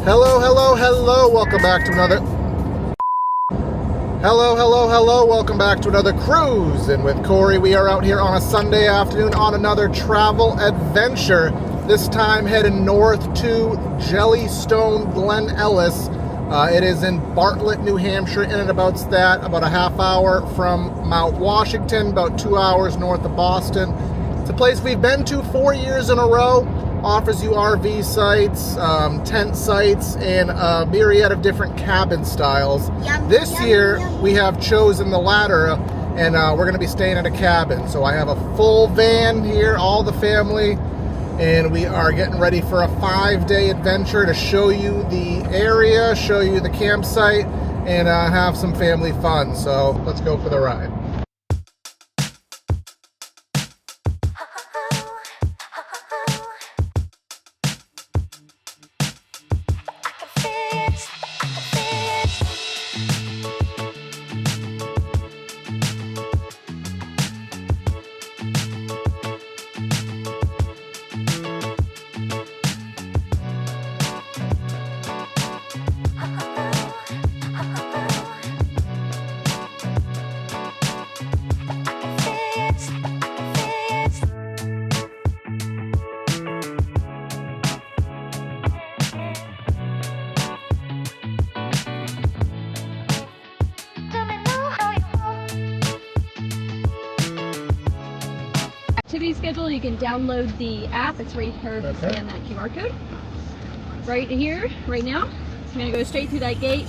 Hello, hello, hello. Welcome back to another... Welcome back to another Cruisin with Corey. We are out here on a Sunday afternoon on another travel adventure. This time heading north to Jellystone, Glen Ellis. It is in Bartlett, New Hampshire, in and about that, about a half hour from Mount Washington, about 2 hours north of Boston. It's a place we've been to 4 years in a row. Offers you RV sites, tent sites, and a myriad of different cabin styles. This year, we have chosen the latter, and we're going to be staying in a cabin. So I have a full van here, all the family, and we are getting ready for a 5-day adventure to show you the area, show you the campsite, and have some family fun. So let's go for the ride. Activity schedule, you can download the app. It's right here. Scan that QR code right here, right now. You're going to go straight through that gate,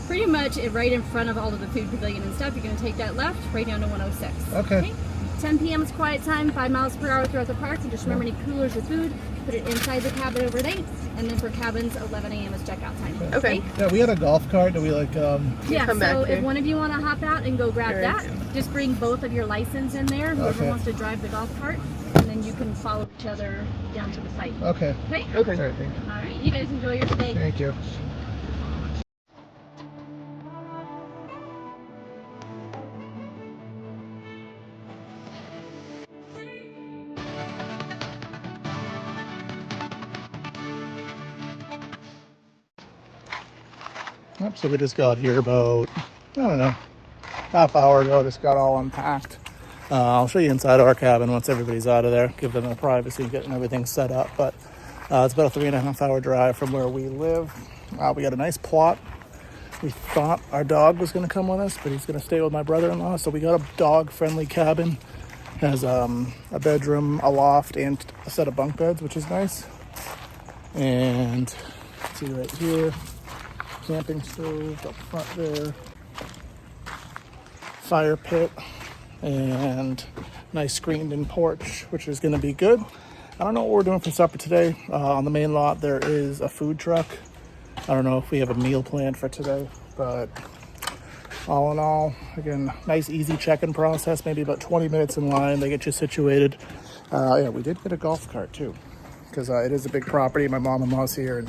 pretty much right in front of all of the food pavilion and stuff. You're going to take that left right down to 106. Okay. 10 p.m. is quiet time, 5 miles per hour throughout the park. And just remember, any coolers or food, put it inside the cabin overnight. And then for cabins, 11 a.m. is checkout time. Okay. Yeah, we had a golf cart that we Yeah, come so back here. if one of you want to hop out and go grab that, just bring both of your license in there, whoever Okay. wants to drive the golf cart, and then you can follow each other down to the site. Okay. Okay? All right, thank you. All right, you guys enjoy your stay. Thank you. Yep, so we just got here about, I don't know, half hour ago. Just got all unpacked. I'll show you inside our cabin once everybody's out of there, give them the privacy, getting everything set up. But it's about a 3.5 hour drive from where we live. We got a nice plot. We thought our dog was going to come with us, but he's going to stay with my brother-in-law. So we got a dog-friendly cabin. Has a bedroom, a loft, and a set of bunk beds, which is nice. And see right here, camping stove up front there, fire pit, and nice screened-in porch, which is going to be good. I don't know what we're doing for supper today. On the main lot, there is a food truck. I don't know if we have a meal planned for today, but all in all, again, nice, easy check-in process. Maybe about 20 minutes in line. They get you situated. Yeah, we did get a golf cart, too, because it is a big property. My mom-in-law's here,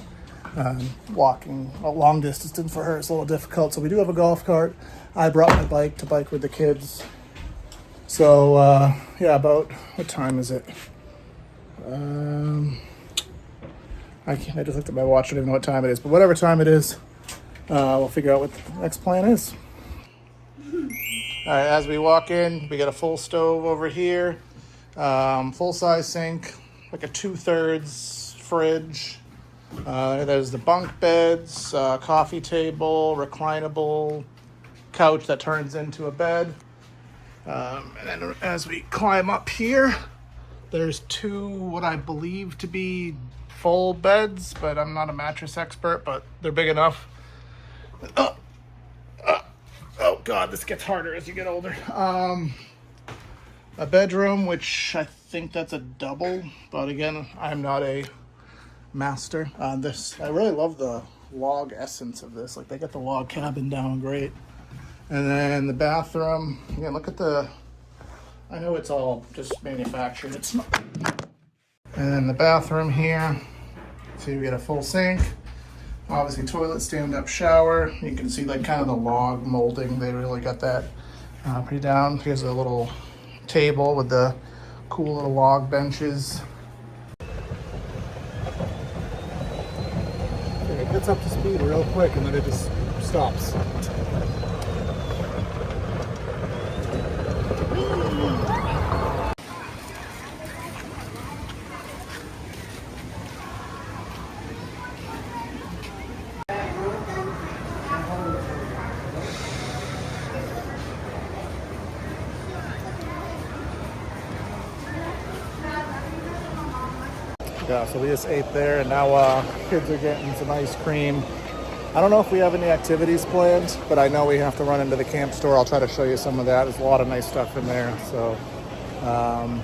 and walking a long distance for her is a little difficult. So we do have a golf cart. I brought my bike to bike with the kids. So, yeah, about, what time is it? I just looked at my watch. I don't even know what time it is. But whatever time it is, we'll figure out what the next plan is. All right, as we walk in, we got a full stove over here. Full-size sink, like a 2/3 fridge. There's the bunk beds, coffee table, reclinable couch that turns into a bed. And then as we climb up here, there's 2 what I believe to be full beds, but I'm not a mattress expert, but they're big enough. Oh God, this gets harder as you get older. A bedroom, which I think that's a double, but again, I'm not a master on this. I really love the log essence of this. Like, they got the log cabin down great. And then the bathroom, again, look at I know it's all just manufactured. It's not. And then the bathroom here, see, we got a full sink. Obviously toilet, stand-up shower. You can see like kind of the log molding. They really got that pretty down. Here's a little table with the cool little log benches. Very gets up to speed real quick and then it just stops. Yeah, so we just ate there, and now kids are getting some ice cream. I don't know if we have any activities planned, but I know we have to run into the camp store. I'll try to show you some of that. There's a lot of nice stuff in there. So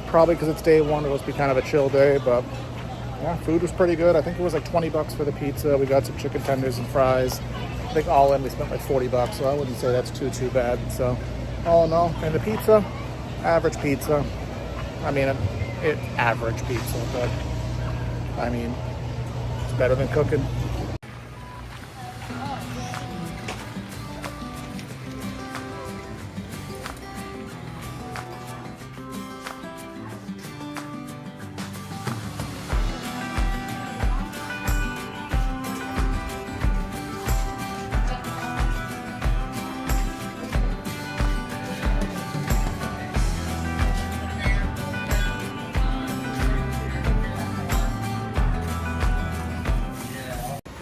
probably because it's day one, it'll be kind of a chill day, but yeah, food was pretty good. I think it was like 20 bucks for the pizza. We got some chicken tenders and fries. I think all in we spent like 40 bucks, so I wouldn't say that's too bad. So all in all, and the pizza, average pizza. I mean, average pizza, but I mean, it's better than cooking.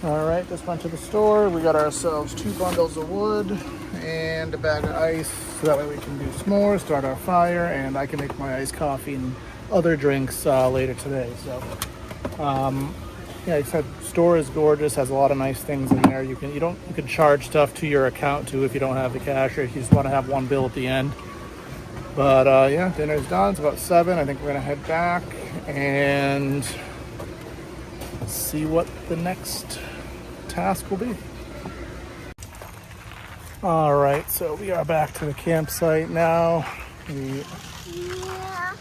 All right, just went to the store. We got ourselves 2 bundles of wood and a bag of ice, so that way we can do s'mores, start our fire, and I can make my iced coffee and other drinks later today. So, yeah, like I said, store is gorgeous, has a lot of nice things in there. You can charge stuff to your account too if you don't have the cash, or if you just want to have one bill at the end. But yeah, dinner's done. It's about 7. I think we're gonna head back and see what the next task will be. All right, so we are back to the campsite now. We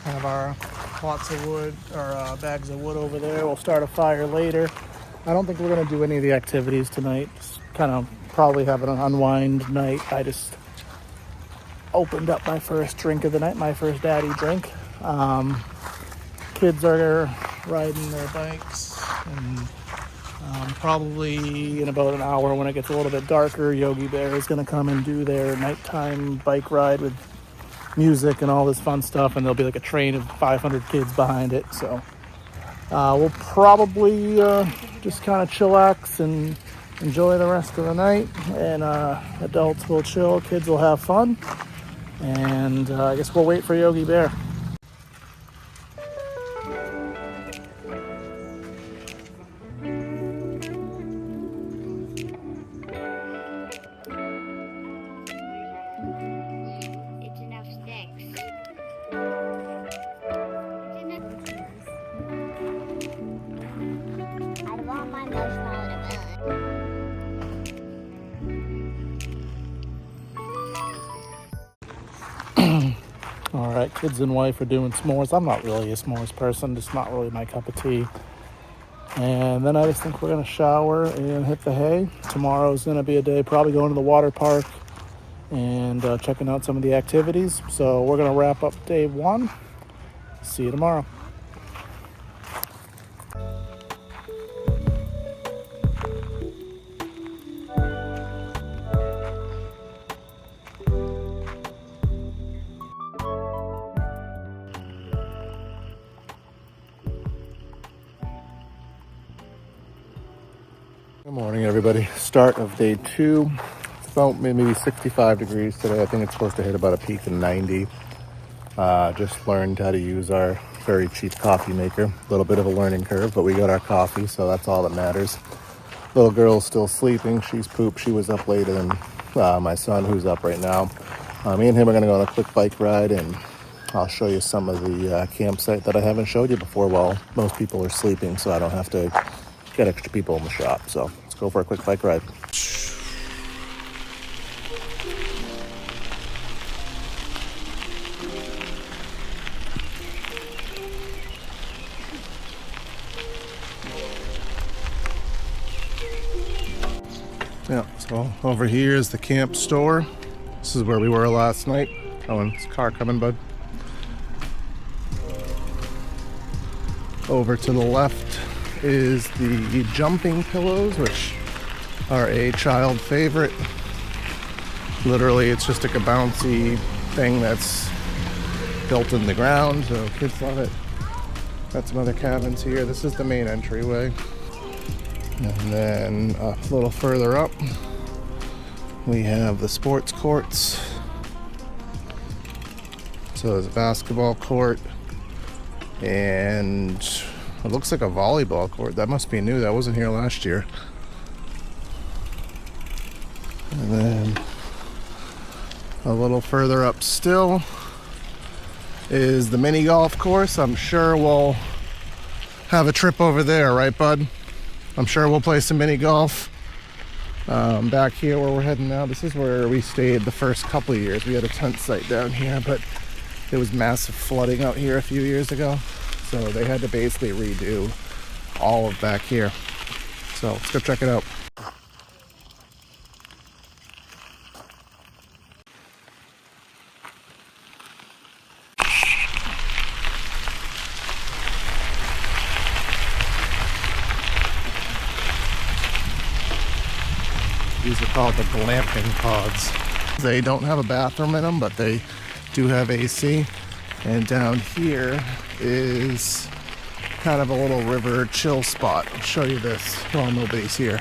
have our lots of wood, or bags of wood over there. We'll start a fire later. I don't think we're gonna do any of the activities tonight. Just kind of probably have an unwind night. I just opened up my first drink of the night, my first daddy drink. Kids are riding their bikes, and probably in about an hour when it gets a little bit darker, Yogi Bear is going to come and do their nighttime bike ride with music and all this fun stuff, and there'll be like a train of 500 kids behind it. So we'll probably just kind of chillax and enjoy the rest of the night, and adults will chill, kids will have fun, and I guess we'll wait for Yogi Bear. All right, kids and wife are doing s'mores. I'm not really a s'mores person, just not really my cup of tea. And then I just think we're gonna shower and hit the hay. Tomorrow's gonna be a day probably going to the water park and checking out some of the activities. So we're gonna wrap up day 1. See you tomorrow. Good morning, everybody. Start of day 2. It's about maybe 65 degrees today. I think it's supposed to hit about a peak of 90. Just learned how to use our very cheap coffee maker. A little bit of a learning curve, but we got our coffee, so that's all that matters. Little girl's still sleeping. She's pooped. She was up later than my son, who's up right now. Me and him are going to go on a quick bike ride, and I'll show you some of the campsite that I haven't showed you before while most people are sleeping, so I don't have to get extra people in the shop. So let's go for a quick bike ride. Yeah, so over here is the camp store. This is where we were last night. Oh, and this car coming, bud. Over to the left is the jumping pillows, which are a child favorite. Literally, it's just like a bouncy thing that's built in the ground, so kids love it. Got some other cabins here. This is the main entryway. And then a little further up, we have the sports courts. So there's a basketball court and it looks like a volleyball court. That must be new. That wasn't here last year. And then a little further up still is the mini golf course. I'm sure we'll have a trip over there, right, bud? I'm sure we'll play some mini golf. Back here where we're heading now, this is where we stayed the first couple of years. We had a tent site down here, but there was massive flooding out here a few years ago. So they had to basically redo all of back here. So let's go check it out. These are called the glamping pods. They don't have a bathroom in them, but they do have AC. And down here is kind of a little river chill spot. I'll show you this while nobody's here.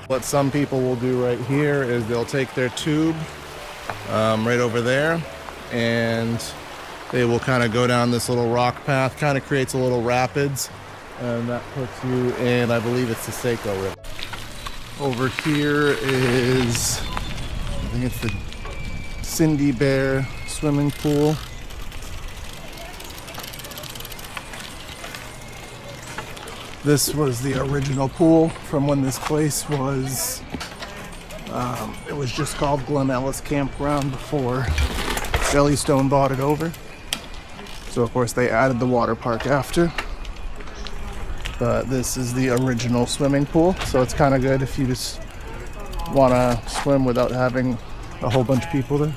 What some people will do right here is they'll take their tube right over there and they will kind of go down this little rock path, kind of creates a little rapids, and that puts you in, I believe it's the Seco River. Over here is, I think it's the Cindy Bear swimming pool. This was the original pool from when this place was, it was just called Glen Ellis Campground before Jellystone bought it over. So of course they added the water park after. But this is the original swimming pool, so it's kind of good if you just want to swim without having a whole bunch of people there.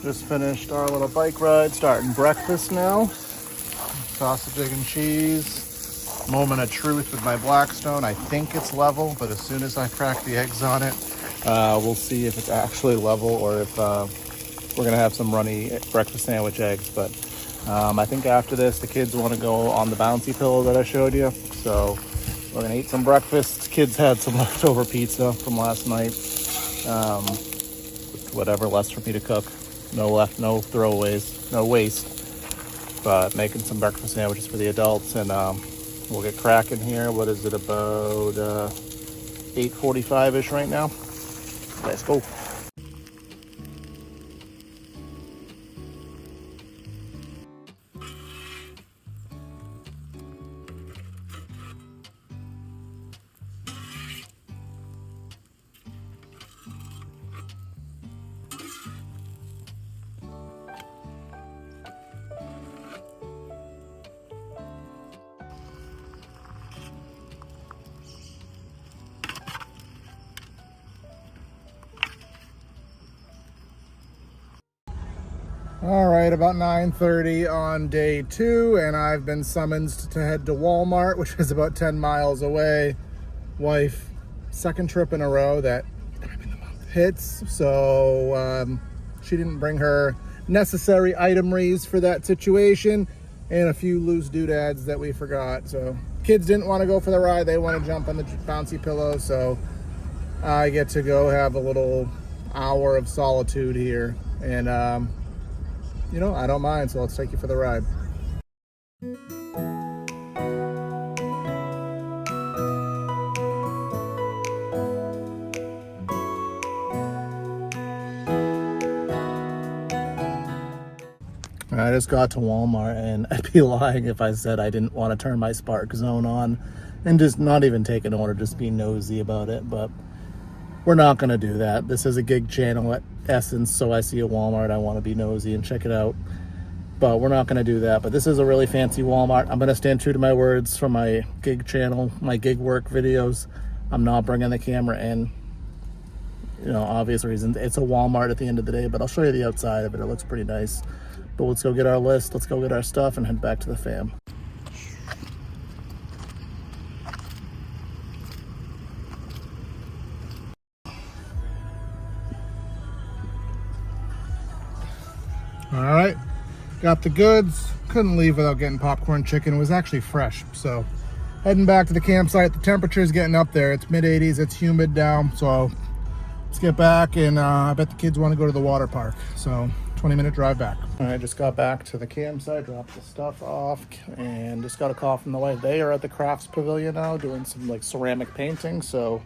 Just finished our little bike ride, starting breakfast now. Sausage, egg, and cheese. Moment of truth with my Blackstone. I think it's level, but as soon as I crack the eggs on it, we'll see if it's actually level or if we're gonna have some runny breakfast sandwich eggs. But I think after this, the kids want to go on the bouncy pillow that I showed you. So we're gonna eat some breakfast. Kids had some leftover pizza from last night. Whatever, less for me to cook. No left, no throwaways, no waste. But making some breakfast sandwiches for the adults, and we'll get cracking here. What is it, about 8:45-ish right now? Let's go. All right, about 9:30 on day 2, and I've been summoned to head to Walmart, which is about 10 miles away. Wife, second trip in a row that hits, so she didn't bring her necessary itemeries for that situation, and a few loose doodads that we forgot. So kids didn't want to go for the ride. They want to jump on the bouncy pillow, so I get to go have a little hour of solitude here, and you know, I don't mind, so let's take you for the ride. I just got to Walmart, and I'd be lying if I said I didn't want to turn my Spark Zone on and just not even take an order, just be nosy about it. But we're not going to do that. This is a gig channel at essence, so I see a Walmart, I want to be nosy and check it out. But we're not going to do that. But this is a really fancy Walmart. I'm going to stand true to my words from my gig channel, my gig work videos. I'm not bringing the camera in. You know, obvious reasons. It's a Walmart at the end of the day, but I'll show you the outside of it. It looks pretty nice. But let's go get our list, let's go get our stuff, and head back to the fam. All right, got the goods. Couldn't leave without getting popcorn chicken. It was actually fresh, so heading back to the campsite. The temperature is getting up there. It's mid-80s, it's humid down, so let's get back, and I bet the kids want to go to the water park, so 20-minute drive back. All right, just got back to the campsite, dropped the stuff off, and just got a call from the wife. They are at the Crafts Pavilion now doing some like ceramic painting, so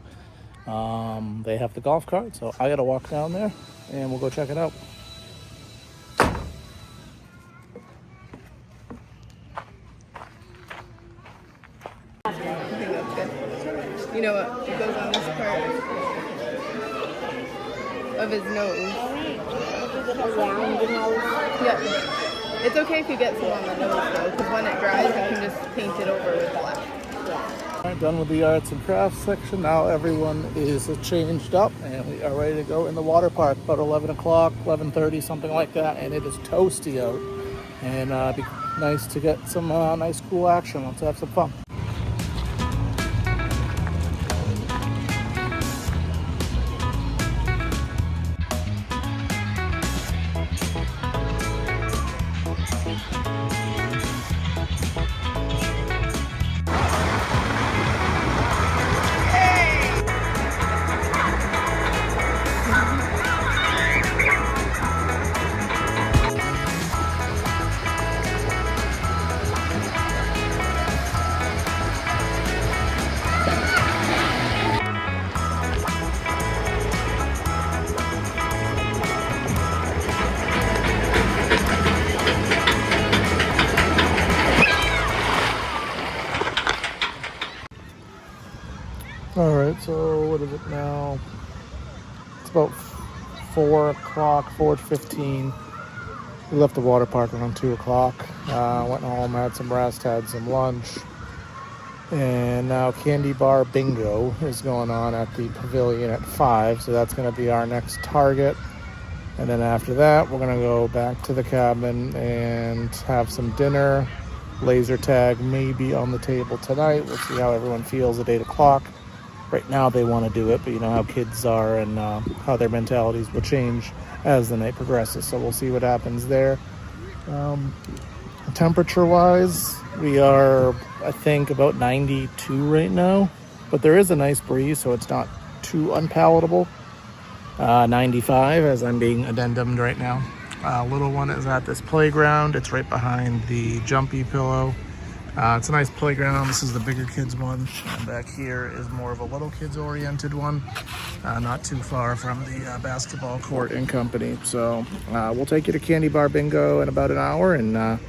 they have the golf cart, so I gotta walk down there and we'll go check it out. I think that's good. You know what goes on this part of his nose? Yep. It's okay if you get some on the nose though, because when it dries, you can just paint it over with black. All right, done with the arts and crafts section. Now everyone is changed up and we are ready to go in the water park. About 11 o'clock, 11:30, something like that, and it is toasty out. And it'd be nice to get some nice cool action. Let's have some fun. All right, so what is it now? It's about 4 o'clock, 4:15. We left the water park around 2 o'clock. Went home, had some rest, had some lunch. And now candy bar bingo is going on at the pavilion at 5. So that's going to be our next target. And then after that, we're going to go back to the cabin and have some dinner. Laser tag maybe on the table tonight. We'll see how everyone feels at 8 o'clock. Right now they want to do it, but you know how kids are and how their mentalities will change as the night progresses. So we'll see what happens there. Temperature-wise, we are, I think, about 92 right now. But there is a nice breeze, so it's not too unpalatable. 95 as I'm being addendumed right now. Little one is at this playground. It's right behind the jumpy pillow. It's a nice playground. This is the bigger kids one. And back here is more of a little kids oriented one. Not too far from the basketball court and company. So we'll take you to Candy Bar Bingo in about an hour. And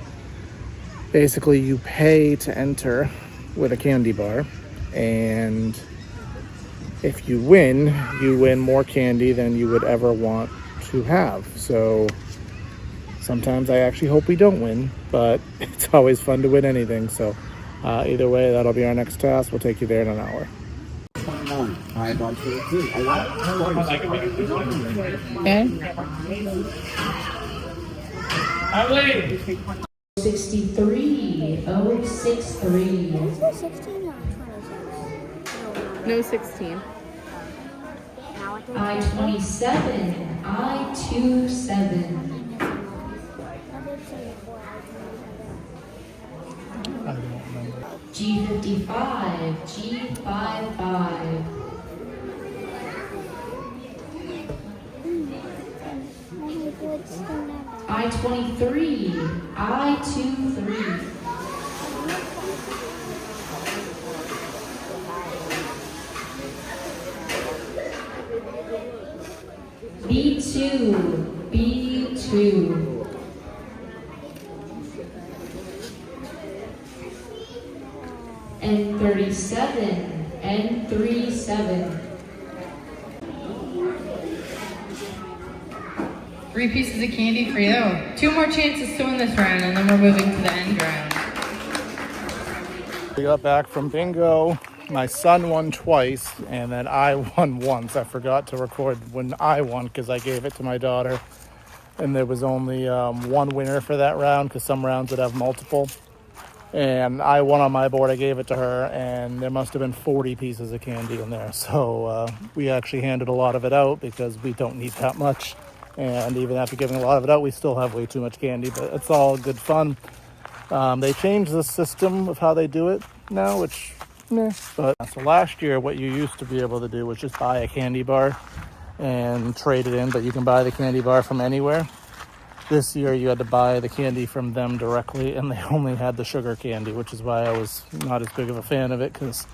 basically you pay to enter with a candy bar. And if you win more candy than you would ever want to have. So sometimes I actually hope we don't win, but it's always fun to win anything. So either way, that'll be our next task. We'll take you there in an hour. Okay. 63063. No 16. I-27, I-27. I don't remember. G55, G55. I-23, I-23. B2, B2. and 3-7. 3 pieces of candy for you. 2 more chances to win this round, and then we're moving to the end round. We got back from bingo. My son won twice, and then I won once. I forgot to record when I won because I gave it to my daughter. And there was only one winner for that round because some rounds would have multiple. And I won on my board. I gave it to her, and there must have been 40 pieces of candy in there. So we actually handed a lot of it out because we don't need that much. And even after giving a lot of it out, we still have way too much candy, but it's all good fun. They changed the system of how they do it now, which, meh. But so last year, what you used to be able to do was just buy a candy bar and trade it in, but you can buy the candy bar from anywhere. This year, you had to buy the candy from them directly, and they only had the sugar candy, which is why I was not as big of a fan of it, because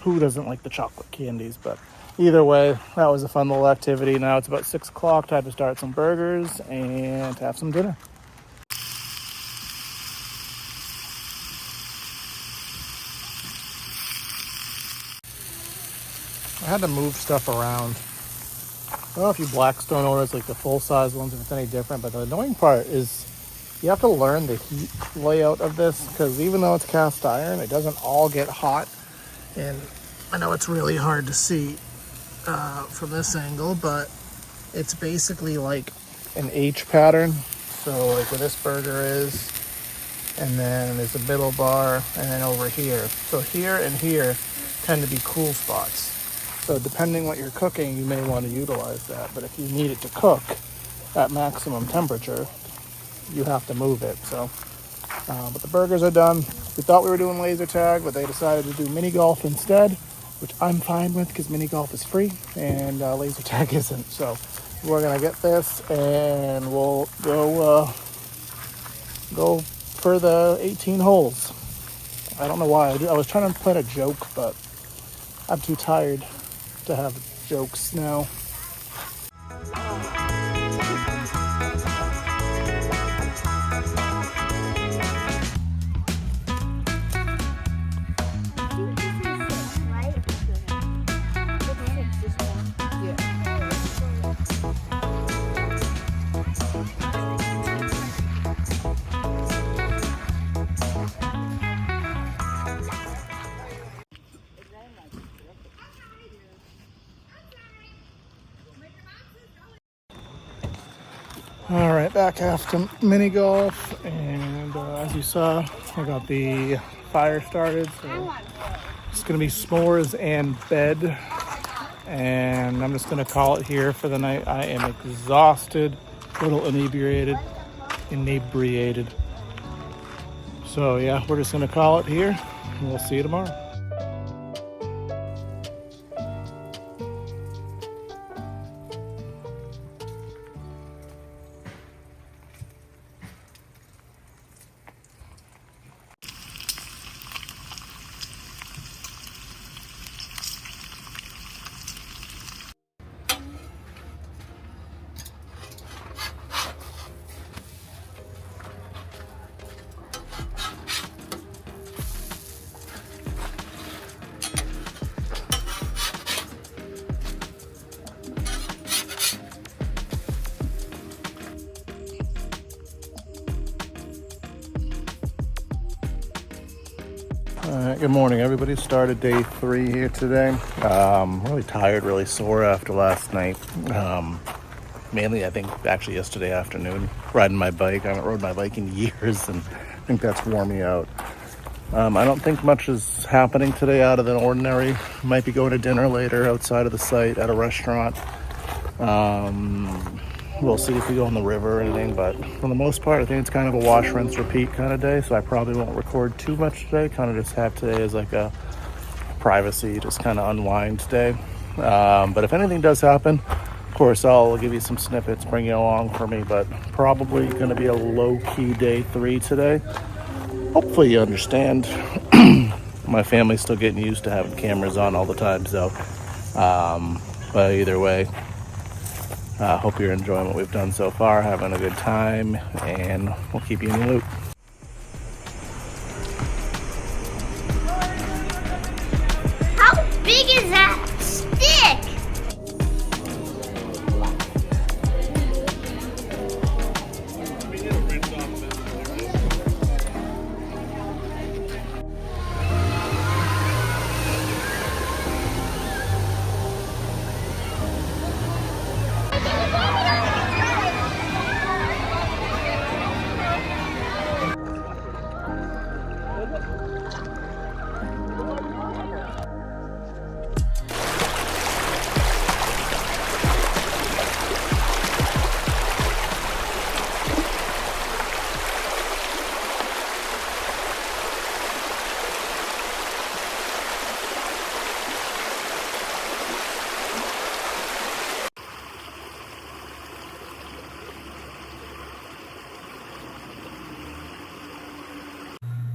who doesn't like the chocolate candies? But either way, that was a fun little activity. Now it's about 6 o'clock, time to start some burgers and have some dinner. I had to move stuff around. I don't know if you Blackstone orders like the full-size ones, if it's any different, but the annoying part is you have to learn the heat layout of this, because even though it's cast iron, it doesn't all get hot. And I know it's really hard to see from this angle, but it's basically like an H pattern. So like where this burger is, and then there's a middle bar, and then over here. So here and here tend to be cool spots. So depending what you're cooking, you may want to utilize that. But if you need it to cook at maximum temperature, you have to move it. So, but the burgers are done. We thought we were doing laser tag, but they decided to do mini golf instead, which I'm fine with because mini golf is free and laser tag isn't. So we're gonna get this and we'll go for the 18 holes. I don't know why. I was trying to plan a joke, but I'm too tired to have jokes now. All right, back after mini golf, and as you saw, I got the fire started, so it's gonna be s'mores and bed, and I'm just gonna call it here for the night. I am exhausted, a little inebriated. So yeah, we're just gonna call it here, and we'll see you tomorrow. Good morning, everybody. Started day 3 here today. Really tired, really sore after last night. Mainly, I think, actually yesterday afternoon, riding my bike. I haven't rode my bike in years, and I think that's wore me out. I don't think much is happening today out of the ordinary. Might be going to dinner later outside of the site at a restaurant. We'll see if we go on the river or anything, but for the most part, I think it's kind of a wash, rinse, repeat kind of day, so I probably won't record too much today. Kind of just have today as like a privacy, just kind of unwind day. But if anything does happen, of course, I'll give you some snippets, bring you along for me, but probably going to be a low-key day 3 today. Hopefully you understand. My family's still getting used to having cameras on all the time, so but either way, hope you're enjoying what we've done so far, having a good time, and we'll keep you in the loop. How big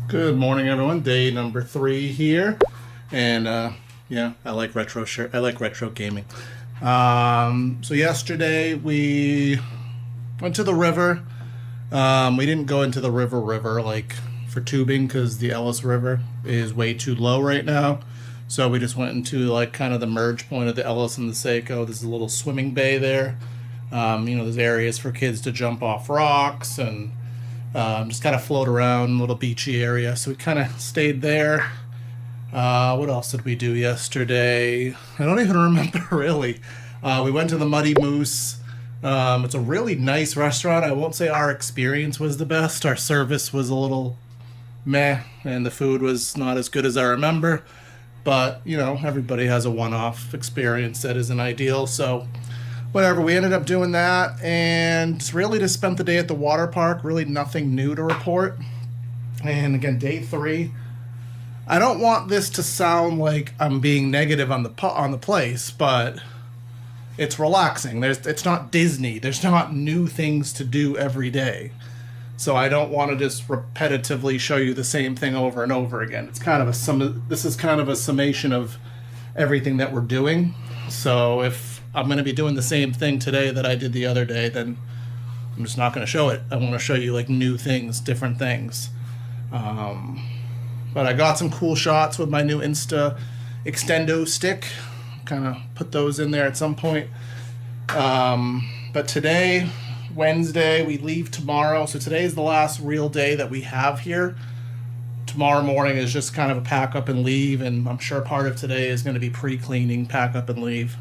Good morning, everyone. Day number 3 here, and yeah, I like retro gaming. So yesterday we went to the river. We didn't go into the river like for tubing because the Ellis River is way too low right now. So we just went into like kind of the merge point of the Ellis and the Seco. There's a little swimming bay there. There's areas for kids to jump off rocks and just kind of float around, a little beachy area. So we kind of stayed there. What else did we do yesterday? I don't even remember really. We went to the Muddy Moose. It's a really nice restaurant. I won't say our experience was the best. Our service was a little meh, and the food was not as good as I remember. But, everybody has a one-off experience that isn't ideal. So, whatever, we ended up doing that, and really just spent the day at the water park. Really nothing new to report. And again, day 3. I don't want this to sound like I'm being negative on the place, but it's relaxing. It's not Disney. There's not new things to do every day. So I don't want to just repetitively show you the same thing over and over again. It's kind of this is kind of a summation of everything that we're doing. So if I'm going to be doing the same thing today that I did the other day, then I'm just not going to show it. I want to show you like new things, different things. But I got some cool shots with my new Insta Extendo stick. Kind of put those in there at some point. But today, Wednesday, we leave tomorrow. So today is the last real day that we have here. Tomorrow morning is just kind of a pack up and leave. And I'm sure part of today is going to be pre-cleaning, pack up and leave.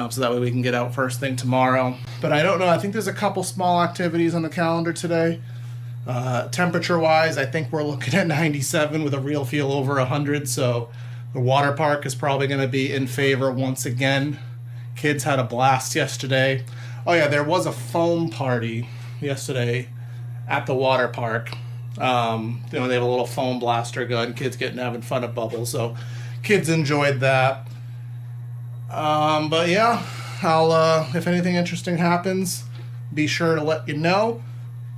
So that way we can get out first thing tomorrow. But I don't know. I think there's a couple small activities on the calendar today. Temperature-wise, I think we're looking at 97 with a real feel over 100. So the water park is probably going to be in favor once again. Kids had a blast yesterday. Oh yeah, there was a foam party yesterday at the water park. They have a little foam blaster gun. Kids having fun at bubbles. So kids enjoyed that. But yeah, I'll if anything interesting happens, be sure to let you know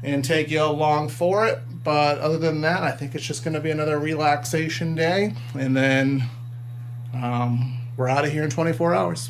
and take you along for it. But other than that, I think it's just going to be another relaxation day, and then we're out of here in 24 hours.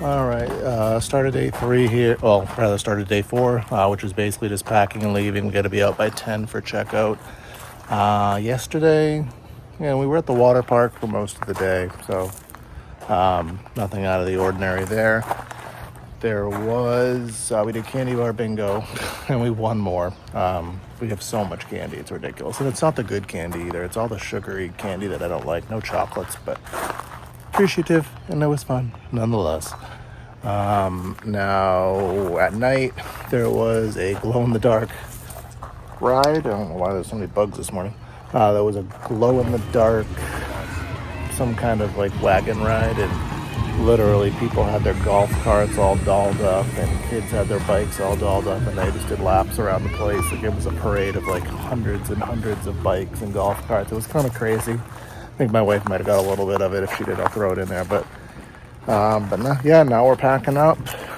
All right, started day 3 here. Well, rather started day 4, which is basically just packing and leaving. We got to be out by 10 for checkout. Yesterday, we were at the water park for most of the day, so nothing out of the ordinary there. there was, we did candy bar bingo, and we won more. We have so much candy, it's ridiculous. And it's not the good candy either. It's all the sugary candy that I don't like. No chocolates, but appreciative, and it was fun nonetheless. Now, at night, there was a glow-in-the-dark ride. I don't know why there's so many bugs this morning. There was a glow-in-the-dark, some kind of like wagon ride, and literally people had their golf carts all dolled up, and kids had their bikes all dolled up, and they just did laps around the place. Like, it was a parade of like hundreds and hundreds of bikes and golf carts. It was kind of crazy. I think my wife might have got a little bit of it. If she did, I'll throw it in there. But no, yeah, now we're packing up,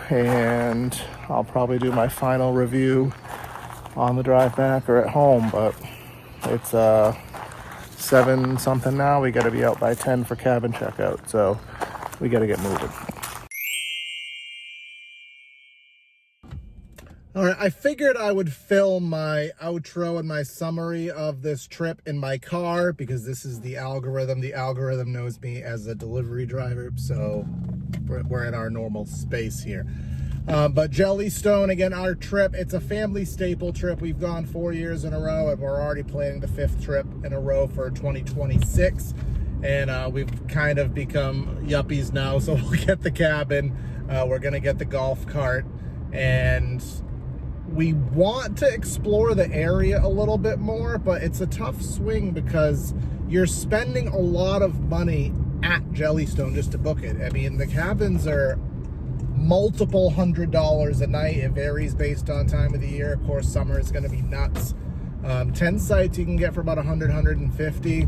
and I'll probably do my final review on the drive back or at home. But it's 7 something now. We got to be out by 10 for cabin checkout, so we got to get moving. All right, I figured I would film my outro and my summary of this trip in my car, because this is the algorithm. The algorithm knows me as a delivery driver, so we're in our normal space here. But Jellystone, again, our trip, it's a family staple trip. We've gone 4 years in a row, and we're already planning the 5th trip in a row for 2026. And we've kind of become yuppies now, so we'll get the cabin. We're going to get the golf cart, and we want to explore the area a little bit more, but it's a tough swing because you're spending a lot of money at Jellystone just to book it. I mean, the cabins are multiple $100s a night. It varies based on time of the year. Of course, summer is going to be nuts. 10 sites you can get for about 100, 150,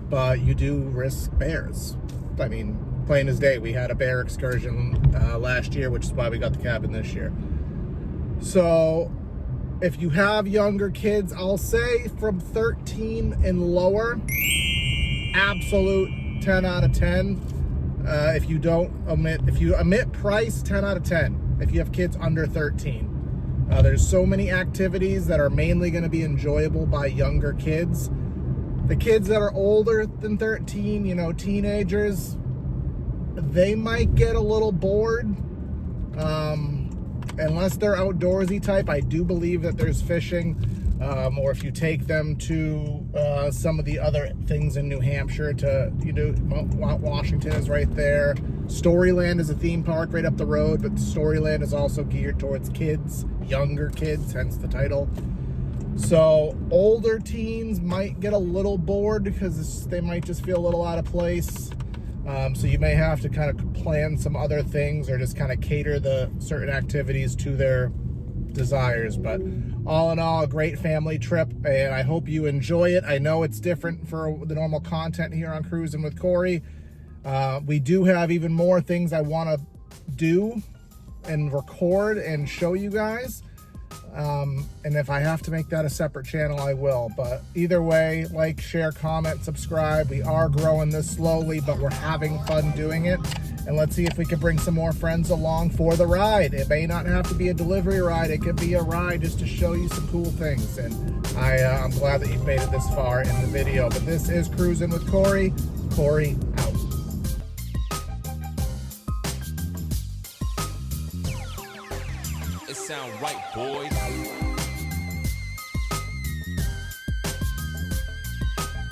but you do risk bears. I mean, plain as day. We had a bear excursion last year, which is why we got the cabin this year. So if you have younger kids, I'll say from 13 and lower, absolute 10 out of 10. If you omit price, 10 out of 10. If you have kids under 13, there's so many activities that are mainly going to be enjoyable by younger kids. The kids that are older than 13, you know, teenagers, they might get a little bored. Unless they're outdoorsy type. I do believe that there's fishing, or if you take them to some of the other things in New Hampshire, to, you know, Washington is right there. Storyland is a theme park right up the road, but Storyland is also geared towards kids, younger kids, hence the title. So older teens might get a little bored because they might just feel a little out of place. So you may have to kind of plan some other things, or just kind of cater the certain activities to their desires. But all in all, a great family trip, and I hope you enjoy it. I know it's different for the normal content here on Cruisin' with Corey. We do have even more things I want to do and record and show you guys. And if I have to make that a separate channel, I will. But either way, like, share, comment, subscribe. We are growing this slowly, but we're having fun doing it. And let's see if we can bring some more friends along for the ride. It may not have to be a delivery ride. It could be a ride just to show you some cool things. And I'm glad that you've made it this far in the video. But this is Cruisin' with Corey. Corey out. It sound right, boys.